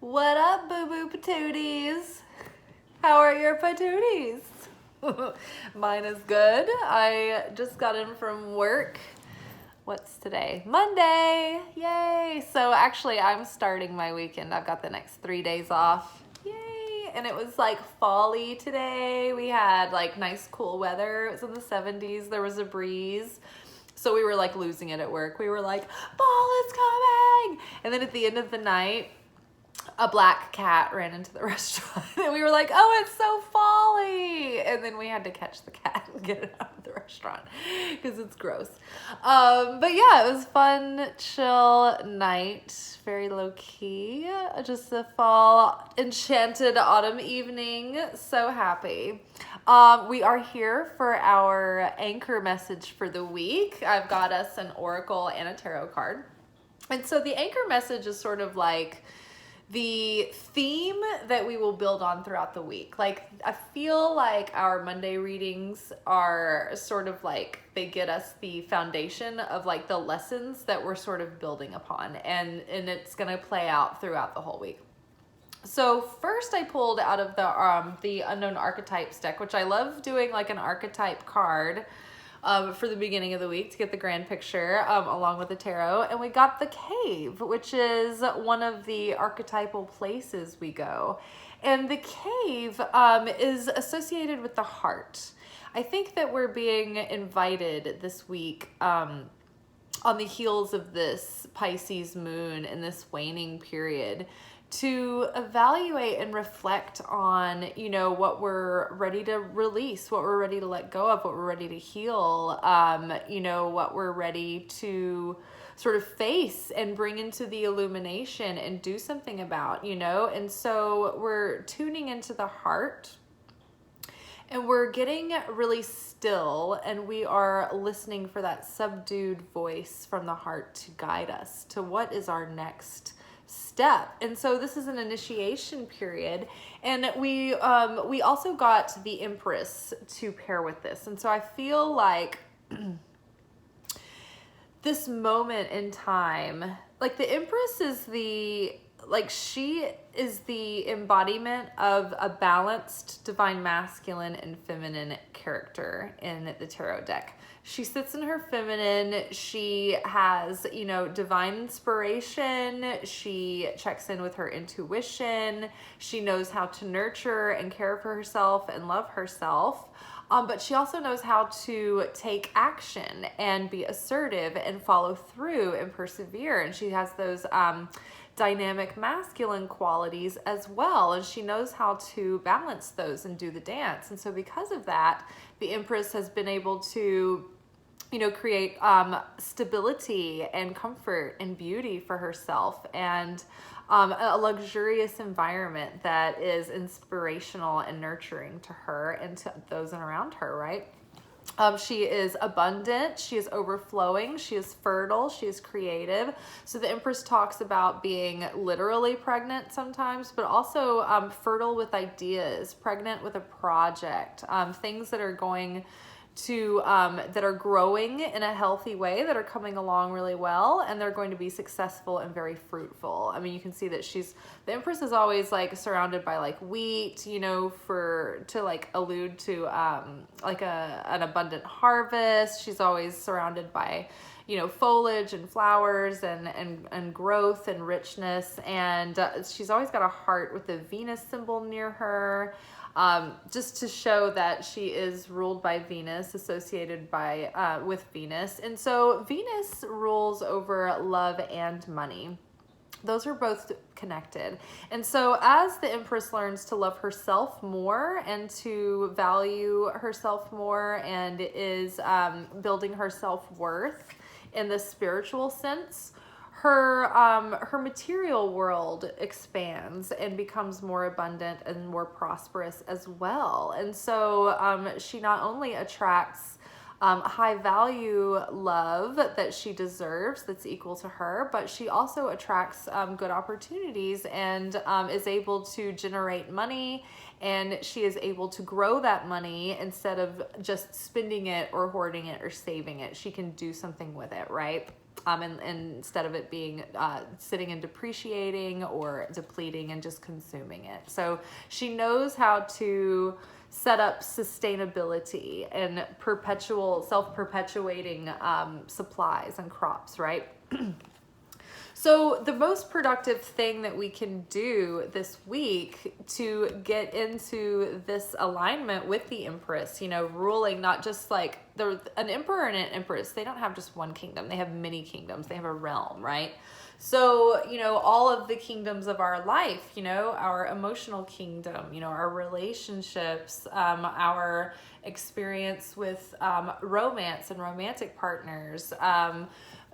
What up, boo-boo patooties? How are your patooties? Mine is good. I just got in from work. What's today? Monday! Yay! So actually, I'm starting my weekend. I've got the next 3 days off. Yay! And it was like fall-y today. We had like nice cool weather. It was in the 70s. There was a breeze. So we were like losing it at work. We were like, fall is coming! And then at the end of the night, a black cat ran into the restaurant and we were like, oh, it's so folly. And then we had to catch the cat and get it out of the restaurant because it's gross. But yeah, it was fun, chill night, very low key, just a fall enchanted autumn evening. So happy. We are here for our anchor message for the week. I've got us an oracle and a tarot card. And so the anchor message is sort of like the theme that we will build on throughout the week. Like, I feel like our Monday readings are sort of like, they get us the foundation of like the lessons that we're sort of building upon, and it's going to play out throughout the whole week. So first I pulled out of the Unknown Archetypes deck, which I love doing like an archetype card for the beginning of the week to get the grand picture along with the tarot. And we got the cave, which is one of the archetypal places we go. And the cave is associated with the heart. I think that we're being invited this week on the heels of this Pisces moon and this waning period to evaluate and reflect on, you know, what we're ready to release, what we're ready to let go of, what we're ready to heal, you know, what we're ready to sort of face and bring into the illumination and do something about, you know. And so we're tuning into the heart and we're getting really still, and we are listening for that subdued voice from the heart to guide us to what is our next step. And so this is an initiation period, and we also got the Empress to pair with this. And so I feel like this moment in time, like the Empress is she is the embodiment of a balanced divine masculine and feminine character in the tarot deck. She sits in her feminine. She has, you know, divine inspiration. She checks in with her intuition. She knows how to nurture and care for herself and love herself. But she also knows how to take action and be assertive and follow through and persevere. And she has those dynamic masculine qualities as well. And she knows how to balance those and do the dance. And so because of that, the Empress has been able to, you know, create stability and comfort and beauty for herself, and a luxurious environment that is inspirational and nurturing to her and to those around her, right? She is abundant, she is overflowing, she is fertile, she is creative. So the Empress talks about being literally pregnant sometimes, but also fertile with ideas, pregnant with a project, things that are going to that are growing in a healthy way, that are coming along really well, and they're going to be successful and very fruitful. I mean, you can see that the Empress is always like surrounded by like wheat, you know, to like allude to like an abundant harvest. She's always surrounded by, you know, foliage and flowers and growth and richness, and she's always got a heart with the Venus symbol near her. Just to show that she is ruled by Venus, associated with Venus. And so Venus rules over love and money. Those are both connected. And so as the Empress learns to love herself more and to value herself more, and is building her self-worth in the spiritual sense, her material world expands and becomes more abundant and more prosperous as well. And so she not only attracts high value love that she deserves, that's equal to her, but she also attracts good opportunities and is able to generate money, and she is able to grow that money instead of just spending it or hoarding it or saving it. She can do something with it, right? and instead of it being sitting and depreciating or depleting and just consuming it. So she knows how to set up sustainability and self-perpetuating supplies and crops, right? So the most productive thing that we can do this week to get into this alignment with the Empress, ruling not just like an emperor and an empress, they don't have just one kingdom, they have many kingdoms, they have a realm, right? So, all of the kingdoms of our life, our emotional kingdom, our relationships, our experience with romance and romantic partners,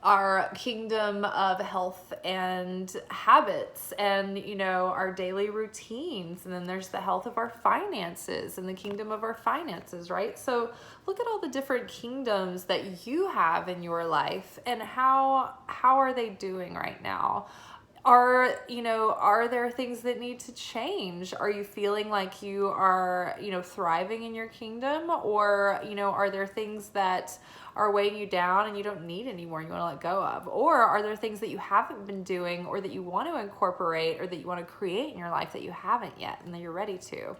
our kingdom of health and habits, and our daily routines, and then there's the health of our finances and the kingdom of our finances, right? So look at all the different kingdoms that you have in your life, and how are they doing right now? Are there things that need to change? Are you feeling like you are thriving in your kingdom, or are there things that are weighing you down and you don't need anymore and you want to let go of? Or are there things that you haven't been doing, or that you want to incorporate, or that you want to create in your life that you haven't yet and that you're ready to?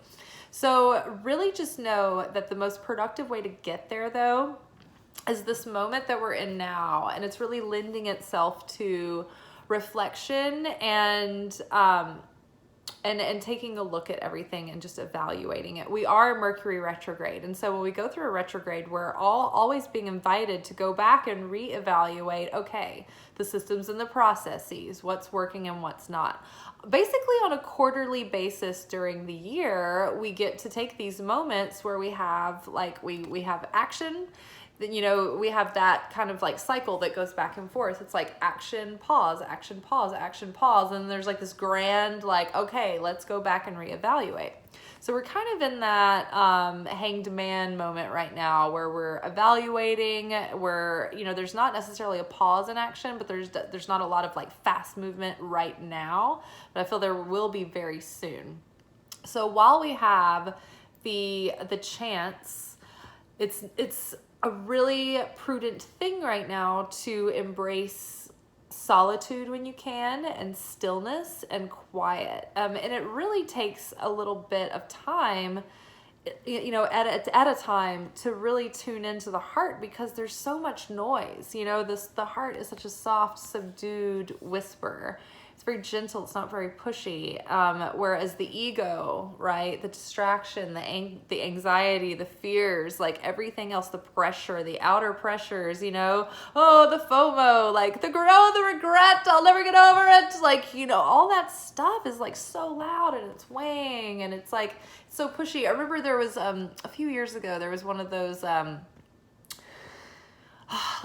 So really just know that the most productive way to get there, though, is this moment that we're in now, and it's really lending itself to reflection and taking a look at everything and just evaluating it. We are Mercury retrograde, and so when we go through a retrograde, we're always being invited to go back and reevaluate, okay, the systems and the processes, what's working and what's not. Basically on a quarterly basis during the year, we get to take these moments where we have we have action. We have that kind of like cycle that goes back and forth. It's like action, pause, action, pause, action, pause. And there's like this grand, okay, let's go back and reevaluate. So we're kind of in that hanged man moment right now, where we're evaluating, where, there's not necessarily a pause in action, but there's not a lot of fast movement right now, but I feel there will be very soon. So while we have the chance, it's a really prudent thing right now to embrace solitude when you can, and stillness and quiet. And it really takes a little bit of time, at a time, to really tune into the heart, because there's so much noise. The heart is such a soft, subdued whisper. It's very gentle. It's not very pushy. Whereas the ego, right? The distraction, the anxiety, the fears, everything else, the pressure, the outer pressures, the FOMO, the regret, I'll never get over it. All that stuff is so loud, and it's weighing, and it's so pushy. I remember there was, a few years ago, there was one of those,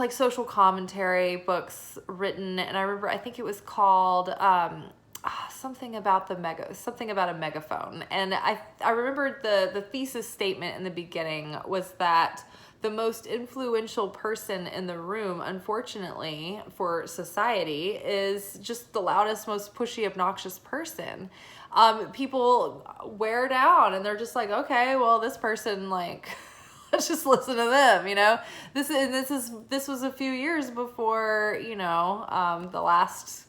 social commentary books written, and I think it was called something about a megaphone. And I remember the thesis statement in the beginning was that the most influential person in the room, unfortunately for society, is just the loudest, most pushy, obnoxious person. People wear down, and they're just okay, well, this person, let's just listen to them, This was a few years before, the last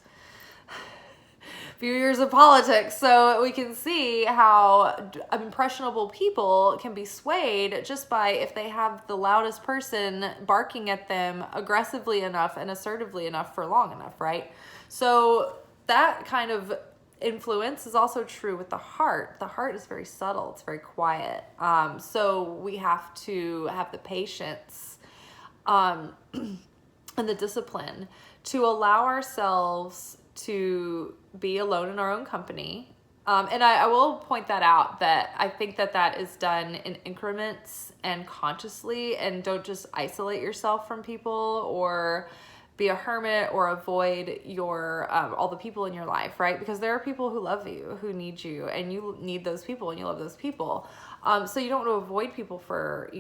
few years of politics. So we can see how impressionable people can be swayed just by if they have the loudest person barking at them aggressively enough and assertively enough for long enough, right? So that kind of influence is also true with the heart. The heart is very subtle. It's very quiet. So we have to have the patience and the discipline to allow ourselves to be alone in our own company. And I will point that out, that I think that is done in increments and consciously, and don't just isolate yourself from people or be a hermit or avoid your all the people in your life, right? Because there are people who love you, who need you, and you need those people, and you love those people. So you don't want to avoid people for,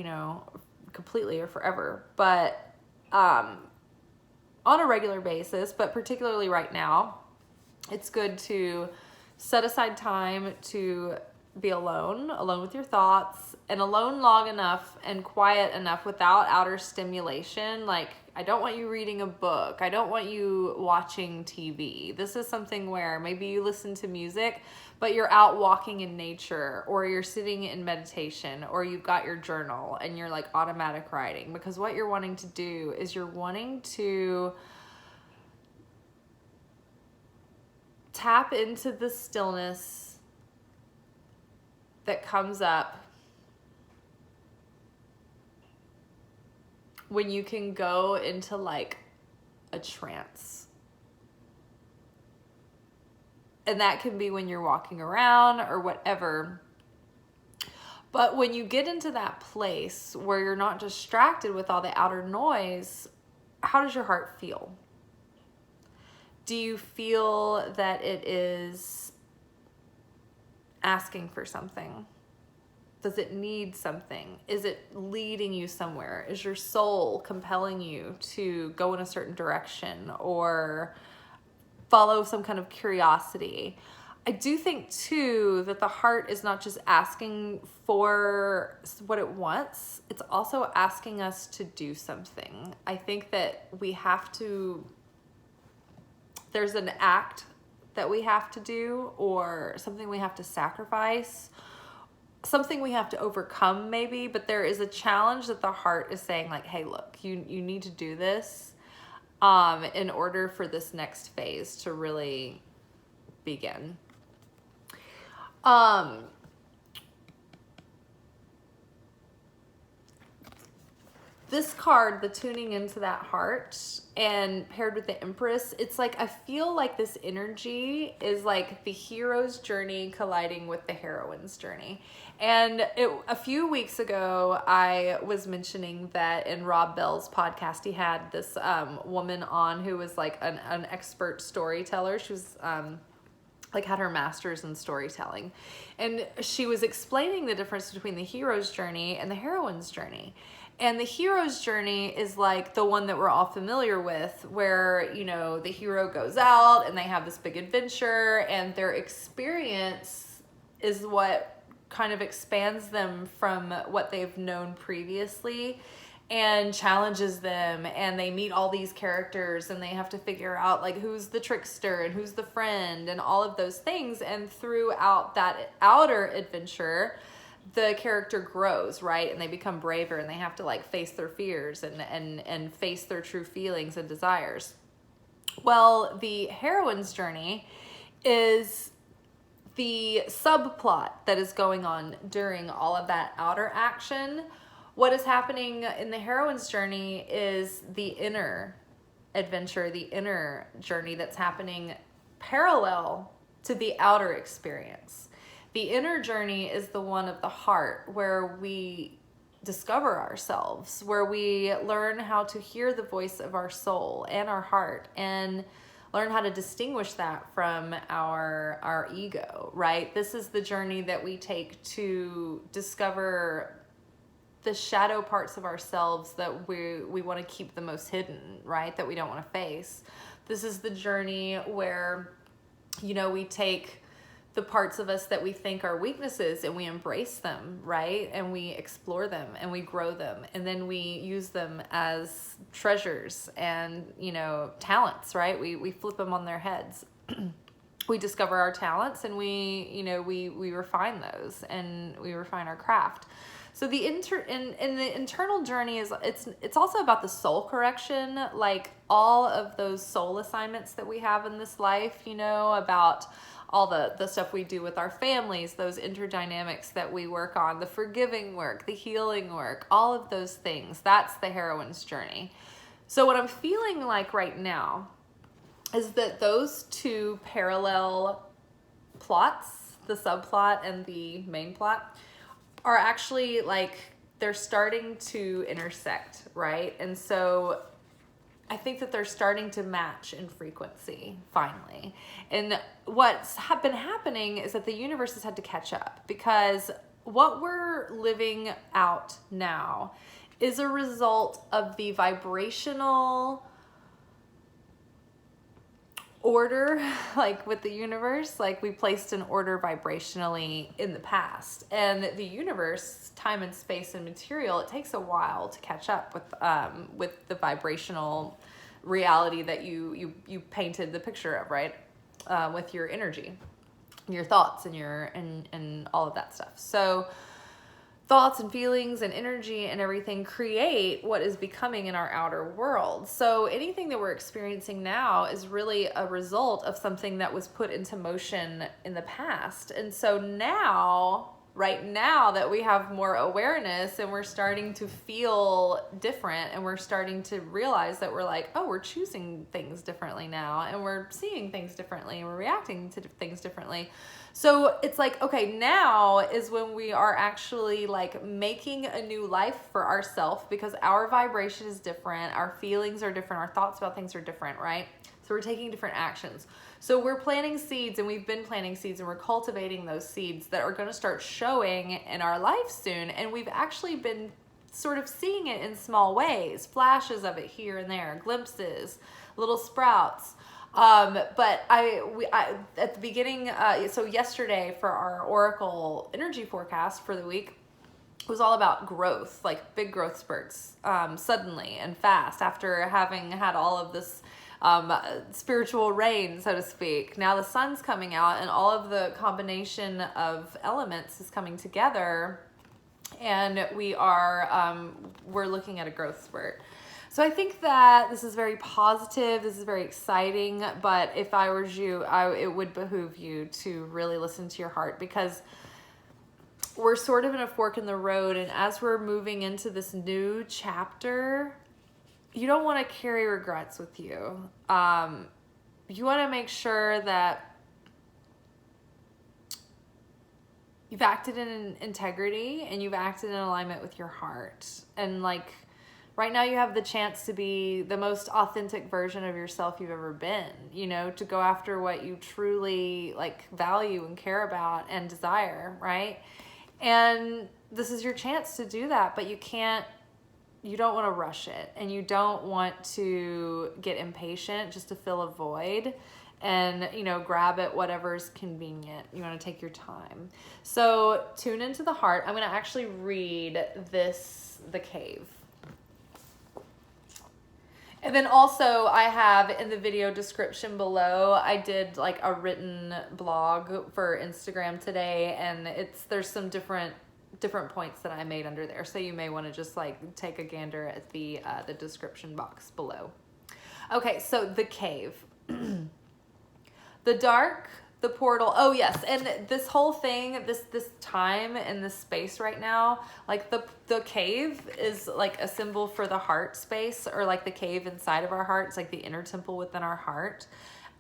completely or forever, but on a regular basis, but particularly right now, it's good to set aside time to be alone with your thoughts, and alone long enough and quiet enough without outer stimulation. I don't want you reading a book. I don't want you watching TV. This is something where maybe you listen to music, but you're out walking in nature, or you're sitting in meditation, or you've got your journal and you're like automatic writing, because what you're wanting to do is you're wanting to tap into the stillness that comes up when you can go into like a trance. And that can be when you're walking around or whatever. But when you get into that place where you're not distracted with all the outer noise, how does your heart feel? Do you feel that it is asking for something? Does it need something? Is it leading you somewhere? Is your soul compelling you to go in a certain direction or follow some kind of curiosity? I do think too that the heart is not just asking for what it wants, it's also asking us to do something. I think that we have to, there's an act that we have to do, or something we have to sacrifice, something we have to overcome maybe, but there is a challenge that the heart is saying like, hey, look, you need to do this in order for this next phase to really begin. This card, the tuning into that heart, and paired with the Empress, it's like I feel like this energy is like the hero's journey colliding with the heroine's journey. And a few weeks ago, I was mentioning that in Rob Bell's podcast, he had this woman on who was like an expert storyteller. She was like had her master's in storytelling. And she was explaining the difference between the hero's journey and the heroine's journey. And the hero's journey is like the one that we're all familiar with, where, you know, the hero goes out and they have this big adventure, and their experience is what kind of expands them from what they've known previously and challenges them, and they meet all these characters and they have to figure out like who's the trickster and who's the friend and all of those things. And throughout that outer adventure, the character grows, right? And they become braver, and they have to like face their fears and face their true feelings and desires. Well, the heroine's journey is the subplot that is going on during all of that outer action. What is happening in the heroine's journey is the inner adventure, the inner journey that's happening parallel to the outer experience. The inner journey is the one of the heart, where we discover ourselves, where we learn how to hear the voice of our soul and our heart, and learn how to distinguish that from our ego, right? This is the journey that we take to discover the shadow parts of ourselves that we want to keep the most hidden, right? That we don't want to face. This is the journey where, you know, we take the parts of us that we think are weaknesses and we embrace them, right? And we explore them and we grow them, and then we use them as treasures and, you know, talents, right? We flip them on their heads. We discover our talents, and we refine those, and we refine our craft. So the the internal journey is, it's also about the soul correction, like all of those soul assignments that we have in this life, you know, about all the stuff we do with our families, those interdynamics that we work on, the forgiving work, the healing work, all of those things. That's the heroine's journey. So what I'm feeling like right now is that those two parallel plots, the subplot and the main plot, are actually like, they're starting to intersect, right? And so I think that they're starting to match in frequency, finally. And what's been happening is that the universe has had to catch up, because what we're living out now is a result of the vibrational order, like with the universe, like we placed an order vibrationally in the past, and the universe, time and space and material, it takes a while to catch up with the vibrational reality that you painted the picture of, right? With your energy, your thoughts, and all of that stuff. So thoughts and feelings and energy and everything create what is becoming in our outer world. So anything that we're experiencing now is really a result of something that was put into motion in the past. And so now, right now that we have more awareness and we're starting to feel different, and we're starting to realize that we're like, oh, we're choosing things differently now, and we're seeing things differently, and we're reacting to things differently. So it's like, okay, now is when we are actually like making a new life for ourselves, because our vibration is different, our feelings are different, our thoughts about things are different, right? So we're taking different actions. So we're planting seeds, and we've been planting seeds, and we're cultivating those seeds that are going to start showing in our life soon. And we've actually been sort of seeing it in small ways, flashes of it here and there, glimpses, little sprouts. But I at the beginning, so yesterday for our Oracle energy forecast for the week, it was all about growth, like big growth spurts, suddenly and fast after having had all of this spiritual rain, so to speak. Now the sun's coming out, and all of the combination of elements is coming together, and we're looking at a growth spurt. So I think that this is very positive, this is very exciting, but if I were you, it would behoove you to really listen to your heart, because we're sort of in a fork in the road, and as we're moving into this new chapter, you don't want to carry regrets with you. You want to make sure that you've acted in integrity, and you've acted in alignment with your heart. And like, right now you have the chance to be the most authentic version of yourself you've ever been, to go after what you truly like value and care about and desire, right? And this is your chance to do that, but you don't want to rush it, and you don't want to get impatient just to fill a void and, grab at whatever's convenient. You want to take your time. So tune into the heart. I'm going to actually read The Cave. And then also I have in the video description below, I did like a written blog for Instagram today, and there's some different points that I made under there. So you may want to just like take a gander at the description box below. Okay, so the cave. The dark, the portal. Oh yes, and this whole thing, this time and this space right now, like the cave is like a symbol for the heart space, or like the cave inside of our heart. It's like the inner temple within our heart.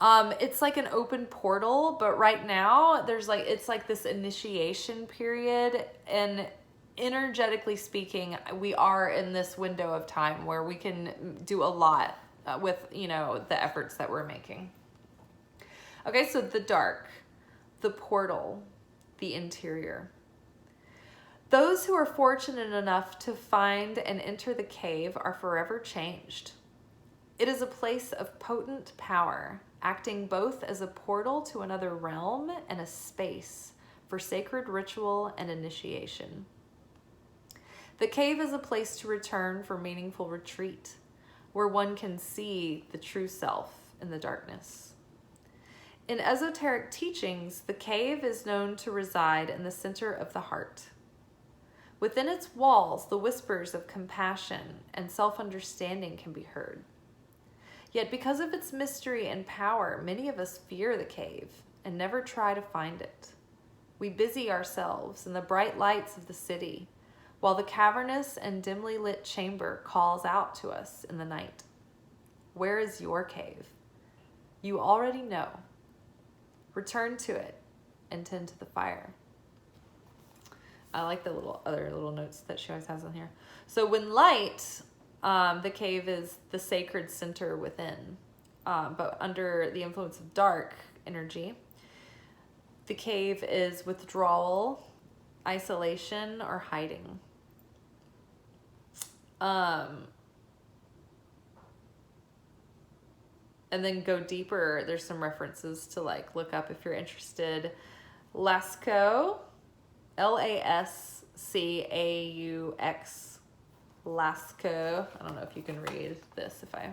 It's like an open portal, but right now it's like this initiation period, and energetically speaking, we are in this window of time where we can do a lot with, the efforts that we're making. Okay, so the dark, the portal, the interior. Those who are fortunate enough to find and enter the cave are forever changed. It is a place of potent power, acting both as a portal to another realm and a space for sacred ritual and initiation. The cave is a place to return for meaningful retreat, where one can see the true self in the darkness. In esoteric teachings, the cave is known to reside in the center of the heart. Within its walls, the whispers of compassion and self-understanding can be heard. Yet because of its mystery and power, many of us fear the cave and never try to find it. We busy ourselves in the bright lights of the city, while the cavernous and dimly lit chamber calls out to us in the night. Where is your cave? You already know. Return to it and tend to the fire. I like the other little notes that she always has on here. So when light, the cave is the sacred center within, but under the influence of dark energy, the cave is withdrawal, isolation, or hiding. And then go deeper. There's some references to like look up if you're interested. Lascaux, Lascaux, Lascaux. I don't know if you can read this if I...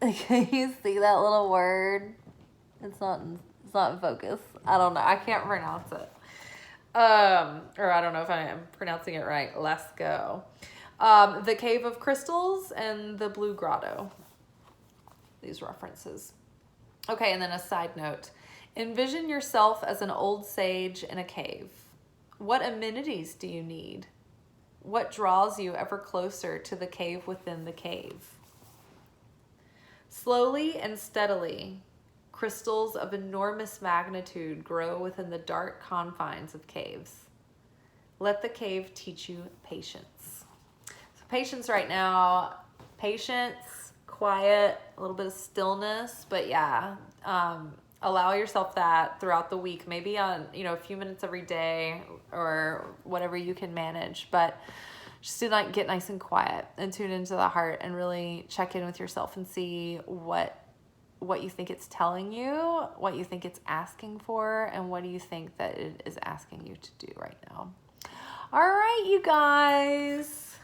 Can you see that little word? It's not in focus. I don't know. I can't pronounce it. Or I don't know if I am pronouncing it right. Lascaux. The Cave of Crystals and the Blue Grotto. These references. Okay, and then a side note. Envision yourself as an old sage in a cave. What amenities do you need? What draws you ever closer to the cave within the cave? Slowly and steadily, crystals of enormous magnitude grow within the dark confines of caves. Let the cave teach you patience. So patience right now, patience, quiet, a little bit of stillness, but yeah, allow yourself that throughout the week, maybe on, a few minutes every day or whatever you can manage, but just to like get nice and quiet and tune into the heart and really check in with yourself and see what you think it's telling you, what you think it's asking for, and what do you think that it is asking you to do right now. All right, you guys,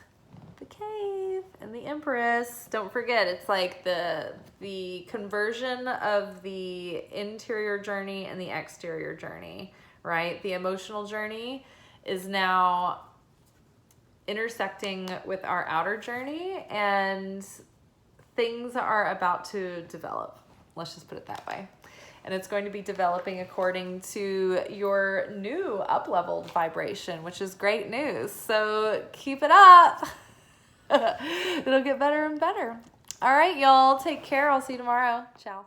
the cave and the Empress. Don't forget, it's like the conversion of the interior journey and the exterior journey, right? The emotional journey is now intersecting with our outer journey, and things are about to develop. Let's just put it that way. And it's going to be developing according to your new up-leveled vibration, which is great news. So keep it up. It'll get better and better. All right, y'all. Take care. I'll see you tomorrow. Ciao.